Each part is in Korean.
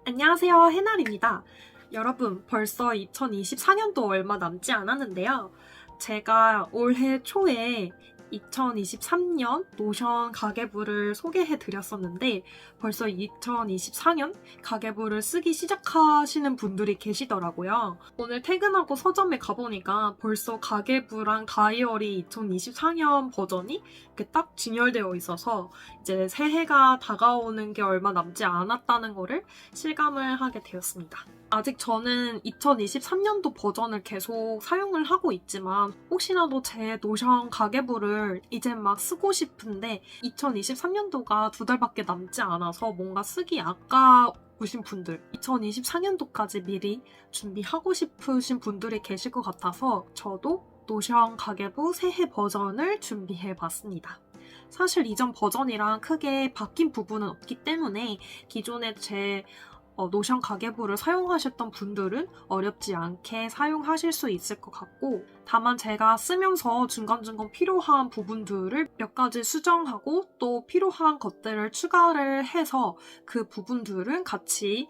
안녕하세요, 해날입니다. 여러분, 벌써 2024년도 얼마 남지 않았는데요. 제가 올해 초에 2023년 노션 가계부를 소개해 드렸었는데 벌써 2024년 가계부를 쓰기 시작하시는 분들이 계시더라고요. 오늘 퇴근하고 서점에 가보니까 벌써 가계부랑 다이어리 2024년 버전이 이렇게 딱 진열되어 있어서 이제 새해가 다가오는 게 얼마 남지 않았다는 거를 실감을 하게 되었습니다. 아직 저는 2023년도 버전을 계속 사용을 하고 있지만 혹시라도 제 노션 가계부를 이제 막 쓰고 싶은데 2023년도가 2달밖에 남지 않아서 뭔가 쓰기 아까우신 분들, 2024년도까지 미리 준비하고 싶으신 분들이 계실 것 같아서 저도 노션 가계부 새해 버전을 준비해봤습니다. 사실 이전 버전이랑 크게 바뀐 부분은 없기 때문에 기존에 제 노션 가계부를 사용하셨던 분들은 어렵지 않게 사용하실 수 있을 것 같고, 다만 제가 쓰면서 중간중간 필요한 부분들을 몇 가지 수정하고 또 필요한 것들을 추가를 해서 그 부분들은 같이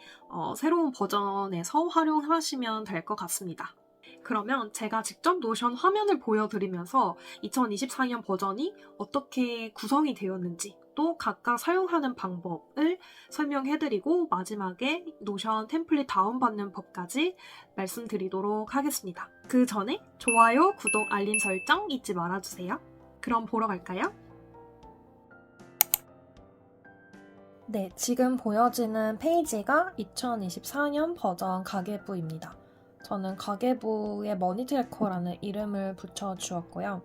새로운 버전에서 활용하시면 될 것 같습니다. 그러면 제가 직접 노션 화면을 보여드리면서 2024년 버전이 어떻게 구성이 되었는지 또 각각 사용하는 방법을 설명해드리고 마지막에 노션 템플릿 다운받는 법까지 말씀드리도록 하겠습니다. 그 전에 좋아요, 구독, 알림 설정 잊지 말아주세요. 그럼 보러 갈까요? 네, 지금 보여지는 페이지가 2024년 버전 가계부입니다. 저는 가계부에 머니트래커라는 이름을 붙여주었고요.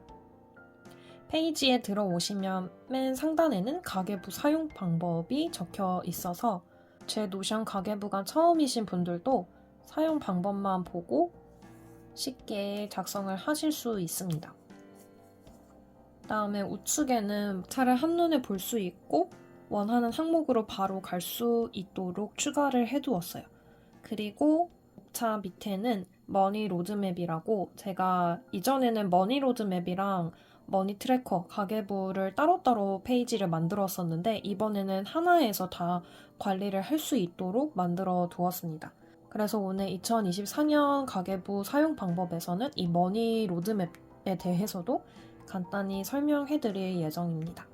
페이지에 들어오시면 맨 상단에는 가계부 사용 방법이 적혀 있어서 제 노션 가계부가 처음이신 분들도 사용 방법만 보고 쉽게 작성을 하실 수 있습니다. 다음에 우측에는 차를 한눈에 볼 수 있고 원하는 항목으로 바로 갈 수 있도록 추가를 해두었어요. 그리고 차 밑에는 머니 로드맵이라고 제가 이전에는 머니 로드맵이랑 머니 트래커 가계부를 따로따로 페이지를 만들었었는데 이번에는 하나에서 다 관리를 할 수 있도록 만들어 두었습니다. 그래서 오늘 2024년 가계부 사용 방법에서는 이 머니 로드맵에 대해서도 간단히 설명해 드릴 예정입니다.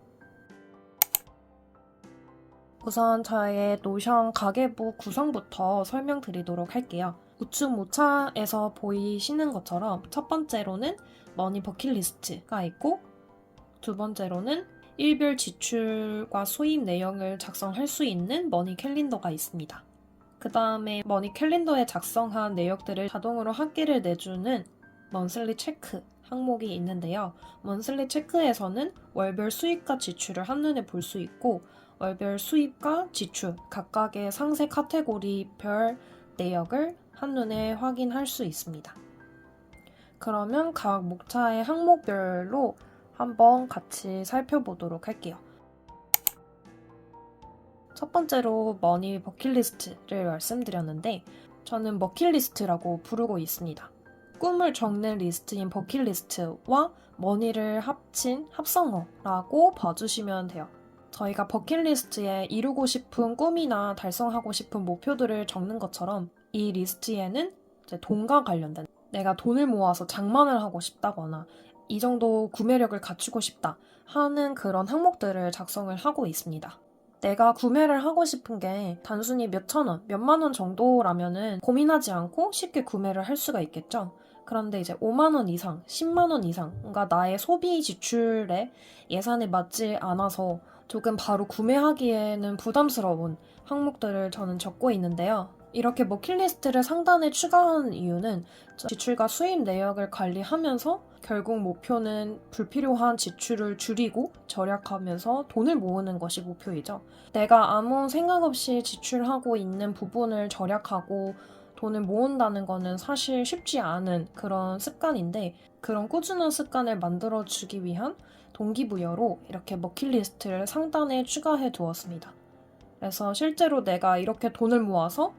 우선 저의 노션 가계부 구성부터 설명드리도록 할게요. 우측 모차에서 보이시는 것처럼 첫 번째로는 머니 버킷리스트가 있고 두 번째로는 일별 지출과 수입 내역을 작성할 수 있는 머니 캘린더가 있습니다. 그 다음에 머니 캘린더에 작성한 내역들을 자동으로 한 끼를 내주는 먼슬리 체크 항목이 있는데요. 먼슬리 체크에서는 월별 수입과 지출을 한눈에 볼 수 있고 월별 수입과 지출 각각의 상세 카테고리별 내역을 한눈에 확인할 수 있습니다. 그러면 각 목차의 항목별로 한번 같이 살펴보도록 할게요. 첫 번째로 머니 버킷리스트를 말씀드렸는데 저는 버킷리스트라고 부르고 있습니다. 꿈을 적는 리스트인 버킷리스트와 머니를 합친 합성어라고 봐주시면 돼요. 저희가 버킷리스트에 이루고 싶은 꿈이나 달성하고 싶은 목표들을 적는 것처럼 이 리스트에는 이제 돈과 관련된 내가 돈을 모아서 장만을 하고 싶다거나 이 정도 구매력을 갖추고 싶다 하는 그런 항목들을 작성을 하고 있습니다. 내가 구매를 하고 싶은 게 단순히 몇천 원, 몇만 원 정도라면은 고민하지 않고 쉽게 구매를 할 수가 있겠죠. 그런데 이제 5만 원 이상, 10만 원 이상, 그러니까 나의 소비 지출에 예산에 맞지 않아서 조금 바로 구매하기에는 부담스러운 항목들을 저는 적고 있는데요. 이렇게 버킷리스트를 상단에 추가하는 이유는 지출과 수입 내역을 관리하면서 결국 목표는 불필요한 지출을 줄이고 절약하면서 돈을 모으는 것이 목표이죠. 내가 아무 생각 없이 지출하고 있는 부분을 절약하고 돈을 모은다는 거는 사실 쉽지 않은 그런 습관인데 그런 꾸준한 습관을 만들어주기 위한 동기부여로 이렇게 버킷리스트를 상단에 추가해 두었습니다. 그래서 실제로 내가 이렇게 돈을 모아서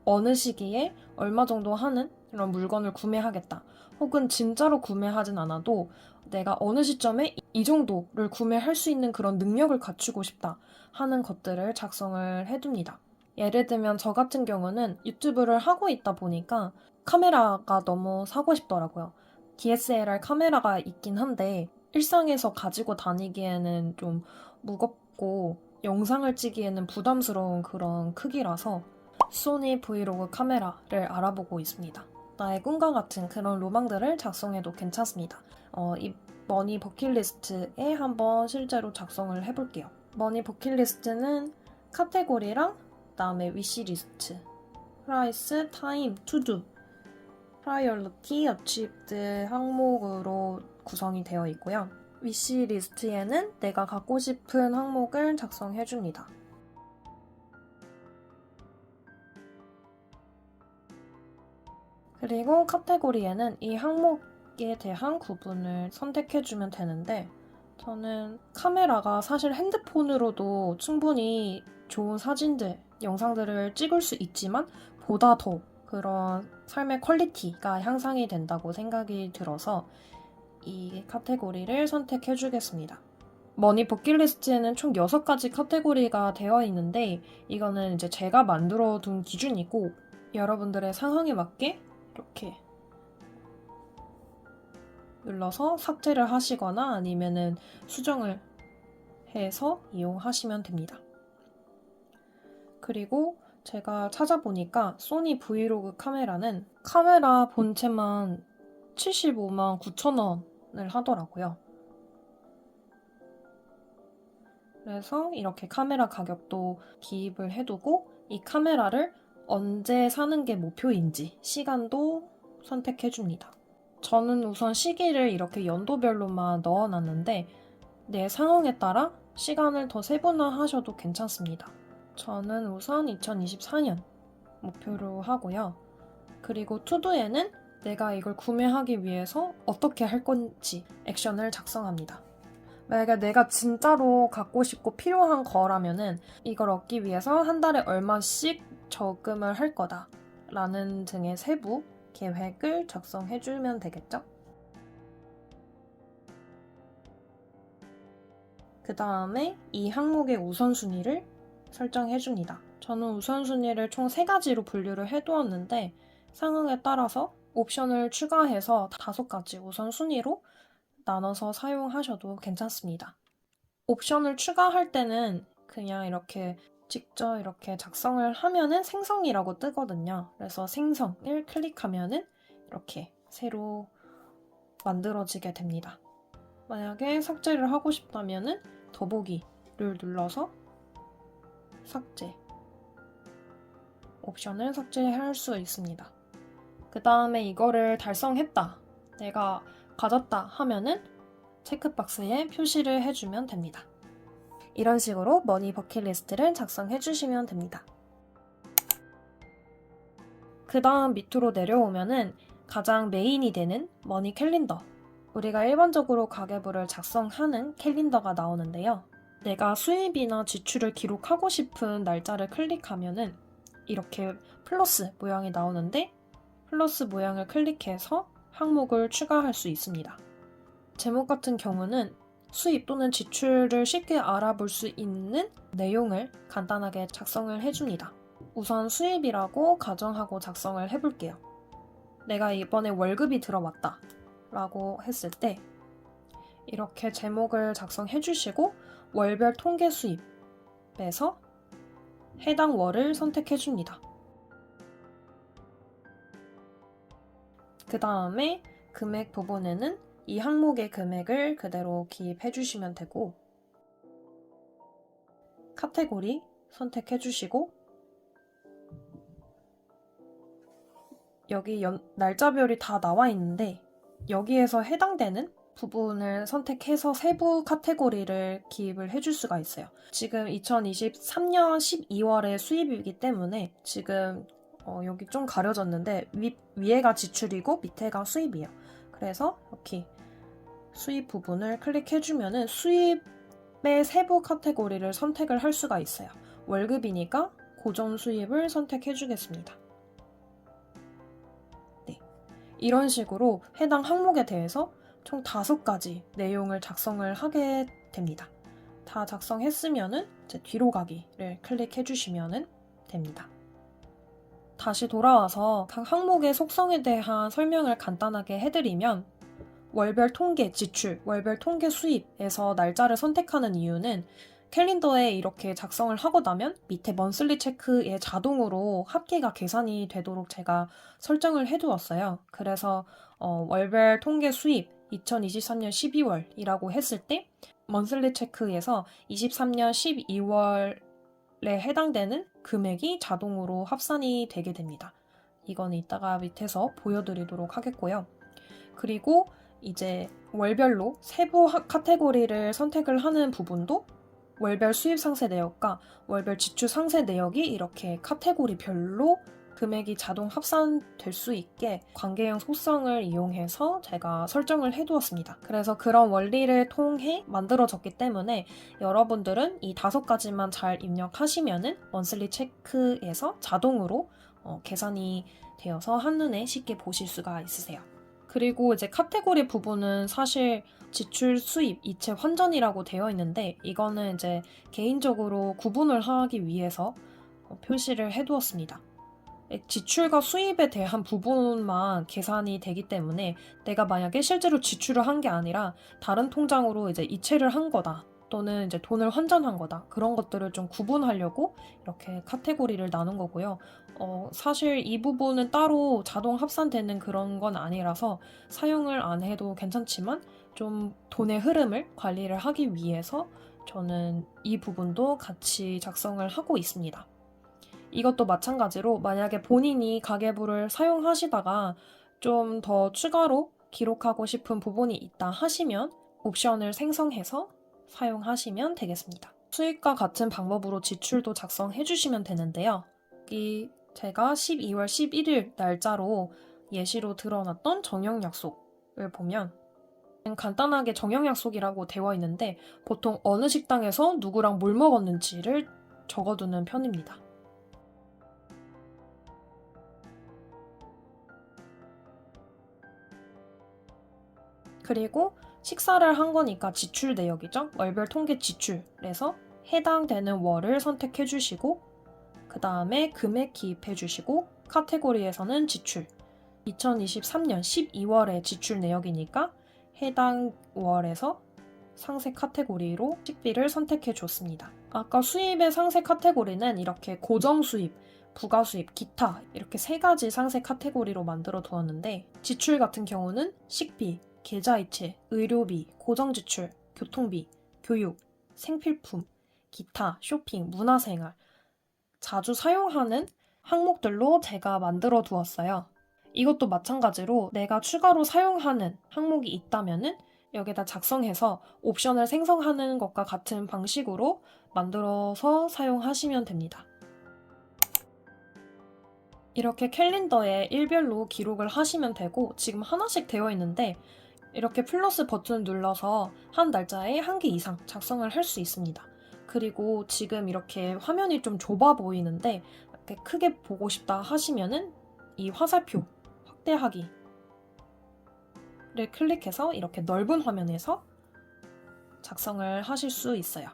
어느 시기에 얼마 정도 하는 이런 물건을 구매하겠다. 혹은 진짜로 구매하진 않아도 내가 어느 시점에 이 정도를 구매할 수 있는 그런 능력을 갖추고 싶다 하는 것들을 작성을 해둡니다. 예를 들면 저 같은 경우는 유튜브를 하고 있다 보니까 카메라가 너무 사고 싶더라고요. DSLR 카메라가 있긴 한데 일상에서 가지고 다니기에는 좀 무겁고 영상을 찍기에는 부담스러운 그런 크기라서 소니 브이로그 카메라를 알아보고 있습니다. 나의 꿈과 같은 그런 로망들을 작성해도 괜찮습니다. 이 머니 버킷리스트에 한번 실제로 작성을 해볼게요. 머니 버킷리스트는 카테고리랑 그다음에 위시리스트, 프라이스, 타임, 투두, 프라이어리티, 어치브드 항목으로 구성이 되어 있고요. 위시리스트에는 내가 갖고 싶은 항목을 작성해줍니다. 그리고 카테고리에는 이 항목에 대한 구분을 선택해주면 되는데 저는 카메라가 사실 핸드폰으로도 충분히 좋은 사진들, 영상들을 찍을 수 있지만 보다 더 그런 삶의 퀄리티가 향상이 된다고 생각이 들어서 이 카테고리를 선택해 주겠습니다. 머니 버킷리스트에는 총 6가지 카테고리가 되어 있는데 이거는 이제 제가 만들어 둔 기준이고 여러분들의 상황에 맞게 이렇게 눌러서 삭제를 하시거나 아니면은 수정을 해서 이용하시면 됩니다. 그리고 제가 찾아보니까 소니 브이로그 카메라는 카메라 본체만 75만 9천 원을 하더라고요. 그래서 이렇게 카메라 가격도 기입을 해두고 이 카메라를 언제 사는 게 목표인지 시간도 선택해줍니다. 저는 우선 시기를 이렇게 연도별로만 넣어놨는데 내 상황에 따라 시간을 더 세분화하셔도 괜찮습니다. 저는 우선 2024년 목표로 하고요. 그리고 투두에는 내가 이걸 구매하기 위해서 어떻게 할 건지 액션을 작성합니다. 만약에 내가 진짜로 갖고 싶고 필요한 거라면은 이걸 얻기 위해서 한 달에 얼마씩 저금을 할 거다 라는 등의 세부 계획을 작성해주면 되겠죠? 그 다음에 이 항목의 우선순위를 설정해줍니다. 저는 우선순위를 총 3가지로 분류를 해두었는데 상황에 따라서 옵션을 추가해서 5가지 우선순위로 나눠서 사용하셔도 괜찮습니다. 옵션을 추가할 때는 그냥 이렇게 직접 이렇게 작성을 하면은 생성이라고 뜨거든요. 그래서 생성을 클릭하면은 이렇게 새로 만들어지게 됩니다. 만약에 삭제를 하고 싶다면은 더보기를 눌러서 삭제 옵션을 삭제할 수 있습니다. 그 다음에 이거를 달성했다, 내가 가졌다 하면은 체크박스에 표시를 해주면 됩니다. 이런 식으로 머니 버킷리스트를 작성해 주시면 됩니다. 그 다음 밑으로 내려오면은 가장 메인이 되는 머니 캘린더, 우리가 일반적으로 가계부를 작성하는 캘린더가 나오는데요. 내가 수입이나 지출을 기록하고 싶은 날짜를 클릭하면은 이렇게 플러스 모양이 나오는데 플러스 모양을 클릭해서 항목을 추가할 수 있습니다. 제목 같은 경우는 수입 또는 지출을 쉽게 알아볼 수 있는 내용을 간단하게 작성을 해줍니다. 우선 수입이라고 가정하고 작성을 해볼게요. 내가 이번에 월급이 들어왔다 라고 했을 때 이렇게 제목을 작성해 주시고 월별 통계 수입에서 해당 월을 선택해 줍니다. 그 다음에 금액 부분에는 이 항목의 금액을 그대로 기입해 주시면 되고 카테고리 선택해 주시고 여기 날짜별이 다 나와 있는데 여기에서 해당되는 부분을 선택해서 세부 카테고리를 기입을 해줄 수가 있어요. 지금 2023년 12월에 수입이기 때문에 지금 여기 좀 가려졌는데 위에가 지출이고 밑에가 수입이에요. 그래서 이렇게 수입 부분을 클릭해주면은 수입의 세부 카테고리를 선택을 할 수가 있어요. 월급이니까 고정 수입을 선택해주겠습니다. 네, 이런 식으로 해당 항목에 대해서 총 5가지 내용을 작성을 하게 됩니다. 다 작성했으면은 이제 뒤로 가기를 클릭해주시면은 됩니다. 다시 돌아와서 각 항목의 속성에 대한 설명을 간단하게 해드리면 월별 통계 지출, 월별 통계 수입에서 날짜를 선택하는 이유는 캘린더에 이렇게 작성을 하고 나면 밑에 먼슬리 체크에 자동으로 합계가 계산이 되도록 제가 설정을 해두었어요. 그래서 월별 통계 수입 2023년 12월이라고 했을 때 먼슬리 체크에서 23년 12월에 해당되는 금액이 자동으로 합산이 되게 됩니다. 이거는 이따가 밑에서 보여드리도록 하겠고요. 그리고 이제 월별로 세부 카테고리를 선택을 하는 부분도 월별 수입 상세 내역과 월별 지출 상세 내역이 이렇게 카테고리별로 금액이 자동 합산될 수 있게 관계형 속성을 이용해서 제가 설정을 해두었습니다. 그래서 그런 원리를 통해 만들어졌기 때문에 여러분들은 이 5가지만 잘 입력하시면은 먼슬리 체크에서 자동으로 계산이 되어서 한눈에 쉽게 보실 수가 있으세요. 그리고 이제 카테고리 부분은 사실 지출, 수입, 이체, 환전이라고 되어 있는데 이거는 이제 개인적으로 구분을 하기 위해서 표시를 해두었습니다. 지출과 수입에 대한 부분만 계산이 되기 때문에 내가 만약에 실제로 지출을 한 게 아니라 다른 통장으로 이제 이체를 한 거다 또는 이제 돈을 환전한 거다 그런 것들을 좀 구분하려고 이렇게 카테고리를 나눈 거고요. 사실 이 부분은 따로 자동 합산되는 그런 건 아니라서 사용을 안 해도 괜찮지만 좀 돈의 흐름을 관리를 하기 위해서 저는 이 부분도 같이 작성을 하고 있습니다. 이것도 마찬가지로 만약에 본인이 가계부를 사용하시다가 좀 더 추가로 기록하고 싶은 부분이 있다 하시면 옵션을 생성해서 사용하시면 되겠습니다. 수익과 같은 방법으로 지출도 작성해 주시면 되는데요. 여기 제가 12월 11일 날짜로 예시로 드러났던 정형약속을 보면 간단하게 정형약속이라고 되어 있는데 보통 어느 식당에서 누구랑 뭘 먹었는지를 적어두는 편입니다. 그리고 식사를 한 거니까 지출 내역이죠. 월별 통계 지출에서 해당되는 월을 선택해 주시고 그 다음에 금액 기입해 주시고 카테고리에서는 지출 2023년 12월의 지출 내역이니까 해당 월에서 상세 카테고리로 식비를 선택해 줬습니다. 아까 수입의 상세 카테고리는 이렇게 고정 수입, 부가 수입, 기타 이렇게 3가지 상세 카테고리로 만들어 두었는데 지출 같은 경우는 식비, 계좌이체, 의료비, 고정지출, 교통비, 교육, 생필품, 기타, 쇼핑, 문화생활 자주 사용하는 항목들로 제가 만들어 두었어요. 이것도 마찬가지로 내가 추가로 사용하는 항목이 있다면은 여기다 작성해서 옵션을 생성하는 것과 같은 방식으로 만들어서 사용하시면 됩니다. 이렇게 캘린더에 일별로 기록을 하시면 되고 지금 하나씩 되어 있는데 이렇게 플러스 버튼을 눌러서 한 날짜에 1개 이상 작성을 할 수 있습니다. 그리고 지금 이렇게 화면이 좀 좁아 보이는데 이렇게 크게 보고 싶다 하시면은 이 화살표 확대하기를 클릭해서 이렇게 넓은 화면에서 작성을 하실 수 있어요.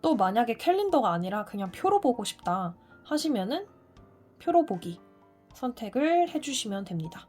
또 만약에 캘린더가 아니라 그냥 표로 보고 싶다 하시면은 표로 보기 선택을 해주시면 됩니다.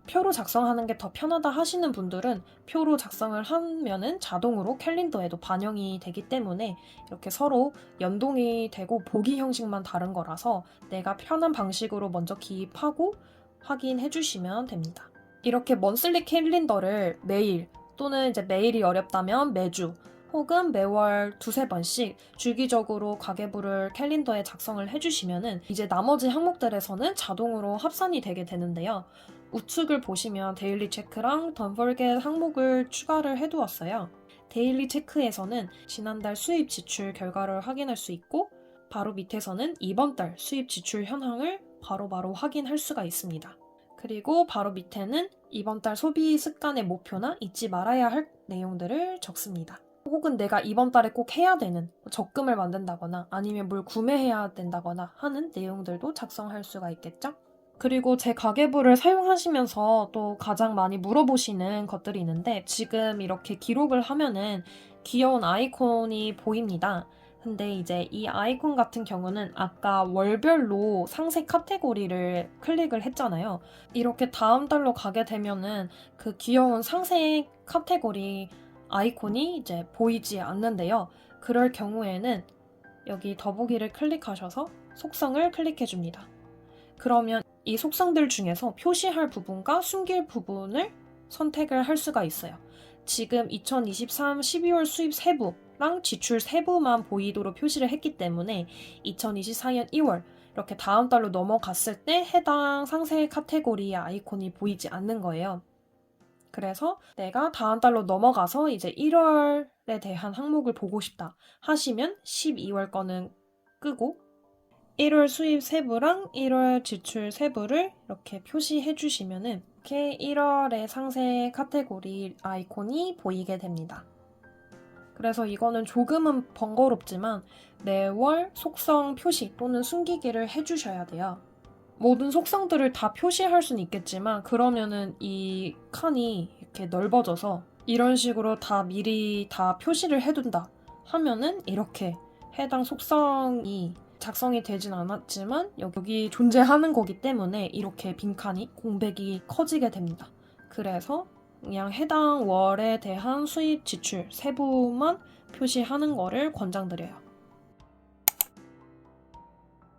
표로 작성하는 게 더 편하다 하시는 분들은 표로 작성을 하면은 자동으로 캘린더에도 반영이 되기 때문에 이렇게 서로 연동이 되고 보기 형식만 다른 거라서 내가 편한 방식으로 먼저 기입하고 확인해 주시면 됩니다. 이렇게 먼슬리 캘린더를 매일 또는 이제 매일이 어렵다면 매주 혹은 매월 2-3번씩 주기적으로 가계부를 캘린더에 작성을 해주시면은 이제 나머지 항목들에서는 자동으로 합산이 되게 되는데요. 우측을 보시면 데일리 체크랑 Don't Forget 항목을 추가를 해두었어요. 데일리 체크에서는 지난달 수입 지출 결과를 확인할 수 있고 바로 밑에서는 이번 달 수입 지출 현황을 바로바로 확인할 수가 있습니다. 그리고 바로 밑에는 이번 달 소비 습관의 목표나 잊지 말아야 할 내용들을 적습니다. 혹은 내가 이번 달에 꼭 해야 되는 적금을 만든다거나 아니면 뭘 구매해야 된다거나 하는 내용들도 작성할 수가 있겠죠? 그리고 제 가계부를 사용하시면서 또 가장 많이 물어보시는 것들이 있는데 지금 이렇게 기록을 하면은 귀여운 아이콘이 보입니다. 근데 이제 이 아이콘 같은 경우는 아까 월별로 상세 카테고리를 클릭을 했잖아요. 이렇게 다음 달로 가게 되면은 그 귀여운 상세 카테고리 아이콘이 이제 보이지 않는데요. 그럴 경우에는 여기 더보기를 클릭하셔서 속성을 클릭해 줍니다. 그러면 이 속성들 중에서 표시할 부분과 숨길 부분을 선택을 할 수가 있어요. 지금 2023 12월 수입 세부랑 지출 세부만 보이도록 표시를 했기 때문에 2024년 2월 이렇게 다음 달로 넘어갔을 때 해당 상세 카테고리의 아이콘이 보이지 않는 거예요. 그래서 내가 다음 달로 넘어가서 이제 1월에 대한 항목을 보고 싶다 하시면 12월 거는 끄고 1월 수입 세부랑 1월 지출 세부를 이렇게 표시해 주시면은 이렇게 1월의 상세 카테고리 아이콘이 보이게 됩니다. 그래서 이거는 조금은 번거롭지만 매월 속성 표시 또는 숨기기를 해주셔야 돼요. 모든 속성들을 다 표시할 수는 있겠지만 그러면은 이 칸이 이렇게 넓어져서 이런 식으로 다 미리 다 표시를 해둔다 하면은 이렇게 해당 속성이 작성이 되진 않았지만 여기 존재하는 거기 때문에 이렇게 빈칸이 공백이 커지게 됩니다. 그래서 그냥 해당 월에 대한 수입 지출 세부만 표시하는 거를 권장드려요.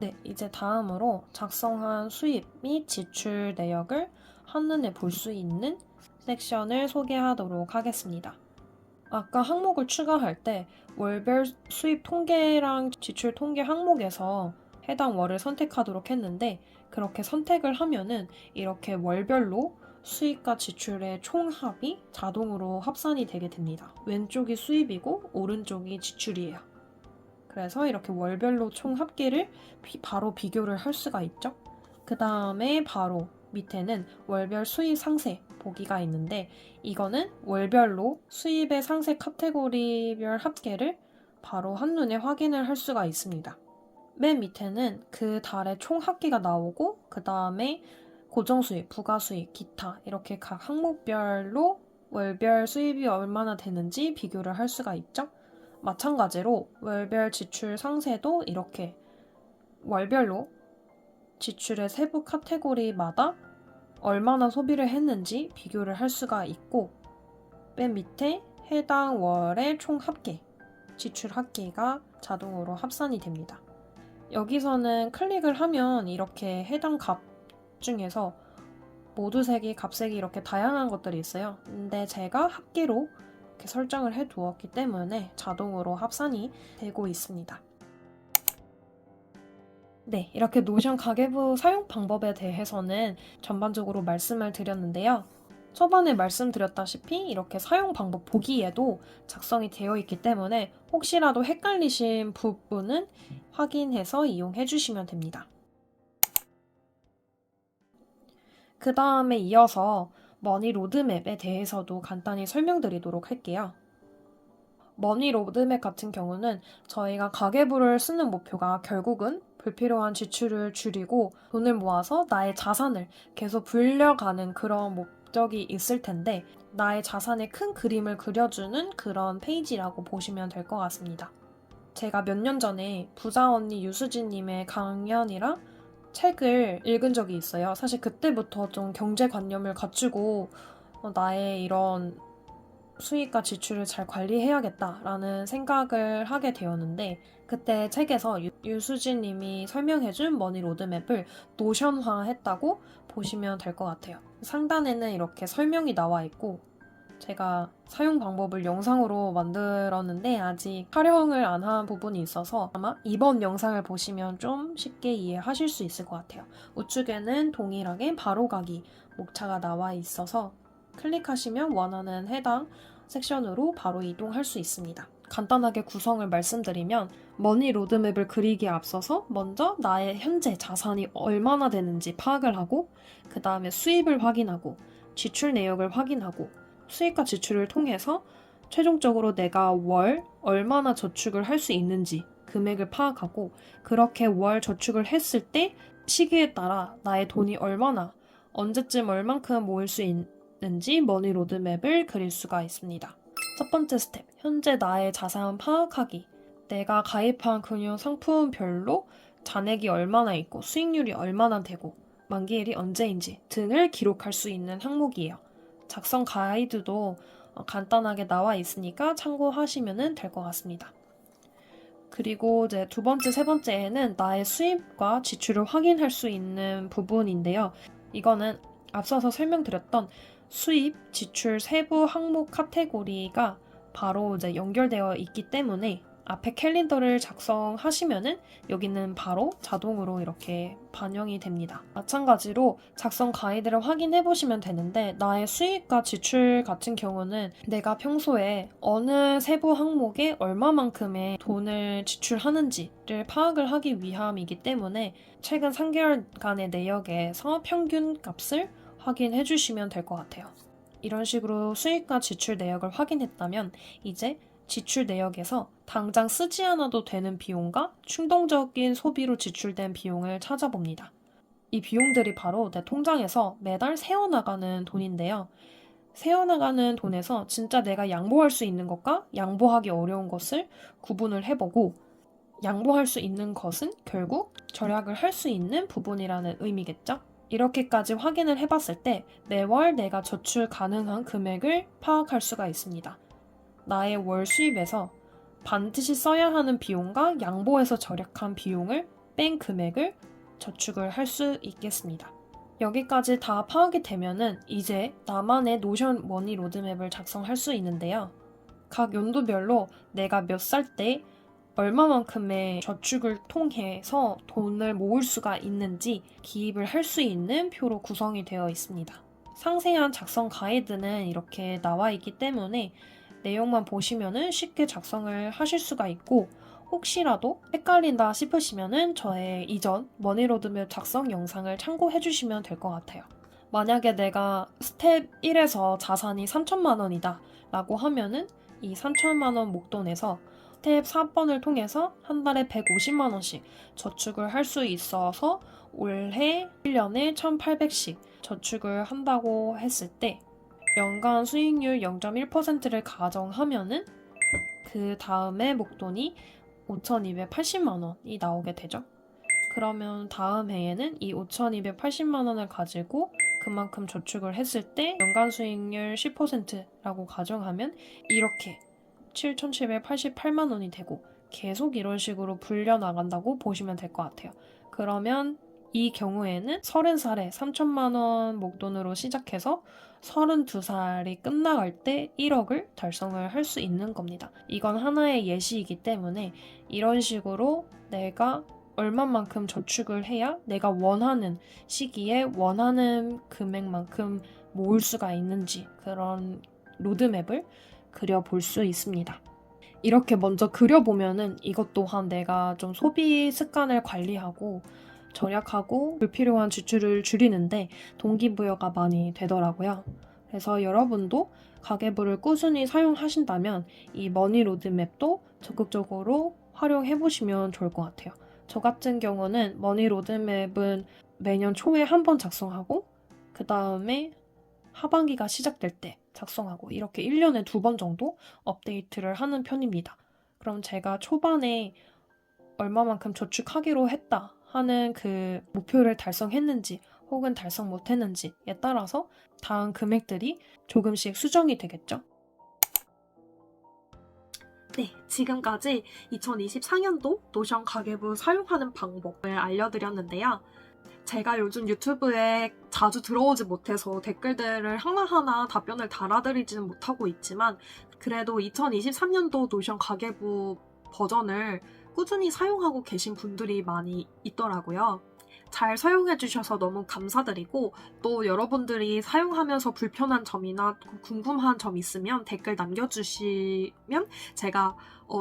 네, 이제 다음으로 작성한 수입 및 지출 내역을 한눈에 볼 수 있는 섹션을 소개하도록 하겠습니다. 아까 항목을 추가할 때 월별 수입 통계랑 지출 통계 항목에서 해당 월을 선택하도록 했는데 그렇게 선택을 하면은 이렇게 월별로 수입과 지출의 총합이 자동으로 합산이 되게 됩니다. 왼쪽이 수입이고 오른쪽이 지출이에요. 그래서 이렇게 월별로 총 합계를 바로 비교를 할 수가 있죠. 그 다음에 바로 밑에는 월별 수입 상세 보기가 있는데 이거는 월별로 수입의 상세 카테고리별 합계를 바로 한눈에 확인을 할 수가 있습니다. 맨 밑에는 그 달의 총 합계가 나오고 그 다음에 고정수입, 부가수입, 기타 이렇게 각 항목별로 월별 수입이 얼마나 되는지 비교를 할 수가 있죠. 마찬가지로 월별 지출 상세도 이렇게 월별로 지출의 세부 카테고리마다 얼마나 소비를 했는지 비교를 할 수가 있고 맨 밑에 해당 월의 총 합계, 지출 합계가 자동으로 합산이 됩니다. 여기서는 클릭을 하면 이렇게 해당 값 중에서 모두색이, 값색이 이렇게 다양한 것들이 있어요. 근데 제가 합계로 이렇게 설정을 해 두었기 때문에 자동으로 합산이 되고 있습니다. 네, 이렇게 노션 가계부 사용 방법에 대해서는 전반적으로 말씀을 드렸는데요. 초반에 말씀드렸다시피 이렇게 사용 방법 보기에도 작성이 되어 있기 때문에 혹시라도 헷갈리신 부분은 확인해서 이용해 주시면 됩니다. 그 다음에 이어서 머니 로드맵에 대해서도 간단히 설명드리도록 할게요. 머니 로드맵 같은 경우는 저희가 가계부를 쓰는 목표가 결국은 불필요한 지출을 줄이고 돈을 모아서 나의 자산을 계속 불려가는 그런 목적이 있을 텐데 나의 자산의 큰 그림을 그려주는 그런 페이지라고 보시면 될 것 같습니다. 제가 몇 년 전에 부자 언니 유수진님의 강연이랑 책을 읽은 적이 있어요. 사실 그때부터 좀 경제관념을 갖추고 나의 이런 수입과 지출을 잘 관리해야겠다라는 생각을 하게 되었는데 그때 책에서 유수진 님이 설명해준 머니 로드맵을 노션화했다고 보시면 될 것 같아요. 상단에는 이렇게 설명이 나와 있고 제가 사용 방법을 영상으로 만들었는데 아직 촬영을 안 한 부분이 있어서 아마 이번 영상을 보시면 좀 쉽게 이해하실 수 있을 것 같아요. 우측에는 동일하게 바로가기 목차가 나와 있어서 클릭하시면 원하는 해당 섹션으로 바로 이동할 수 있습니다. 간단하게 구성을 말씀드리면 머니 로드맵을 그리기에 앞서서 먼저 나의 현재 자산이 얼마나 되는지 파악을 하고 그 다음에 수입을 확인하고 지출 내역을 확인하고 수입과 지출을 통해서 최종적으로 내가 월 얼마나 저축을 할 수 있는지 금액을 파악하고 그렇게 월 저축을 했을 때 시기에 따라 나의 돈이 얼마나 언제쯤 얼만큼 모을 수 있는지 머니 로드맵을 그릴 수가 있습니다. 첫 번째 스텝, 현재 나의 자산 파악하기. 내가 가입한 금융 상품별로 잔액이 얼마나 있고 수익률이 얼마나 되고 만기일이 언제인지 등을 기록할 수 있는 항목이에요. 작성 가이드도 간단하게 나와 있으니까 참고하시면 될 것 같습니다. 그리고 이제 두 번째, 세 번째에는 나의 수입과 지출을 확인할 수 있는 부분인데요. 이거는 앞서서 설명드렸던 수입, 지출 세부 항목 카테고리가 바로 이제 연결되어 있기 때문에 앞에 캘린더를 작성하시면은 여기는 바로 자동으로 이렇게 반영이 됩니다. 마찬가지로 작성 가이드를 확인해 보시면 되는데 나의 수입과 지출 같은 경우는 내가 평소에 어느 세부 항목에 얼마만큼의 돈을 지출하는지를 파악을 하기 위함이기 때문에 최근 3개월간의 내역에서 평균 값을 확인해 주시면 될 것 같아요. 이런 식으로 수입과 지출 내역을 확인했다면 이제 지출 내역에서 당장 쓰지 않아도 되는 비용과 충동적인 소비로 지출된 비용을 찾아봅니다. 이 비용들이 바로 내 통장에서 매달 새어나가는 돈인데요. 새어나가는 돈에서 진짜 내가 양보할 수 있는 것과 양보하기 어려운 것을 구분을 해보고 양보할 수 있는 것은 결국 절약을 할 수 있는 부분이라는 의미겠죠? 이렇게까지 확인을 해봤을 때 매월 내가 저축 가능한 금액을 파악할 수가 있습니다. 나의 월 수입에서 반드시 써야 하는 비용과 양보해서 절약한 비용을 뺀 금액을 저축을 할 수 있겠습니다. 여기까지 다 파악이 되면은 이제 나만의 노션 머니 로드맵을 작성할 수 있는데요. 각 연도별로 내가 몇 살 때 얼마만큼의 저축을 통해서 돈을 모을 수가 있는지 기입을 할 수 있는 표로 구성이 되어 있습니다. 상세한 작성 가이드는 이렇게 나와 있기 때문에 내용만 보시면은 쉽게 작성을 하실 수가 있고 혹시라도 헷갈린다 싶으시면은 저의 이전 머니 로드맵 작성 영상을 참고해 주시면 될 것 같아요. 만약에 내가 스텝 1에서 자산이 3천만 원이다 라고 하면은 이 3천만 원 목돈에서 스텝 4번을 통해서 한 달에 150만 원씩 저축을 할 수 있어서 올해 1년에 1,800씩 저축을 한다고 했을 때 연간 수익률 0.1%를 가정하면은 그 다음에 목돈이 5,280만 원이 나오게 되죠. 그러면 다음 해에는 이 5,280만 원을 가지고 그만큼 저축을 했을 때 연간 수익률 10%라고 가정하면 이렇게 7,788만 원이 되고 계속 이런 식으로 불려나간다고 보시면 될 것 같아요. 그러면 이 경우에는 30살에 3천만 원 목돈으로 시작해서 32살이 끝나갈 때 1억을 달성을 할 수 있는 겁니다. 이건 하나의 예시이기 때문에 이런 식으로 내가 얼마만큼 저축을 해야 내가 원하는 시기에 원하는 금액만큼 모을 수가 있는지 그런 로드맵을 그려볼 수 있습니다. 이렇게 먼저 그려보면은 이것 또한 내가 좀 소비 습관을 관리하고 절약하고 불필요한 지출을 줄이는데 동기부여가 많이 되더라고요. 그래서 여러분도 가계부를 꾸준히 사용하신다면 이 머니 로드맵도 적극적으로 활용해보시면 좋을 것 같아요. 저 같은 경우는 머니 로드맵은 매년 초에 한 번 작성하고 그 다음에 하반기가 시작될 때 작성하고 이렇게 1년에 2번 정도 업데이트를 하는 편입니다. 그럼 제가 초반에 얼마만큼 저축하기로 했다 하는 그 목표를 달성했는지 혹은 달성 못했는지에 따라서 다음 금액들이 조금씩 수정이 되겠죠. 네, 지금까지 2024년도 노션 가계부 사용하는 방법을 알려드렸는데요. 제가 요즘 유튜브에 자주 들어오지 못해서 댓글들을 하나하나 답변을 달아드리지는 못하고 있지만 그래도 2023년도 노션 가계부 버전을 꾸준히 사용하고 계신 분들이 많이 있더라고요. 잘 사용해주셔서 너무 감사드리고 또 여러분들이 사용하면서 불편한 점이나 궁금한 점 있으면 댓글 남겨주시면 제가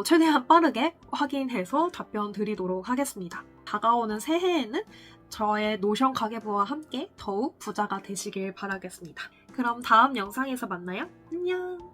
최대한 빠르게 확인해서 답변 드리도록 하겠습니다. 다가오는 새해에는 저의 노션 가계부와 함께 더욱 부자가 되시길 바라겠습니다. 그럼 다음 영상에서 만나요. 안녕!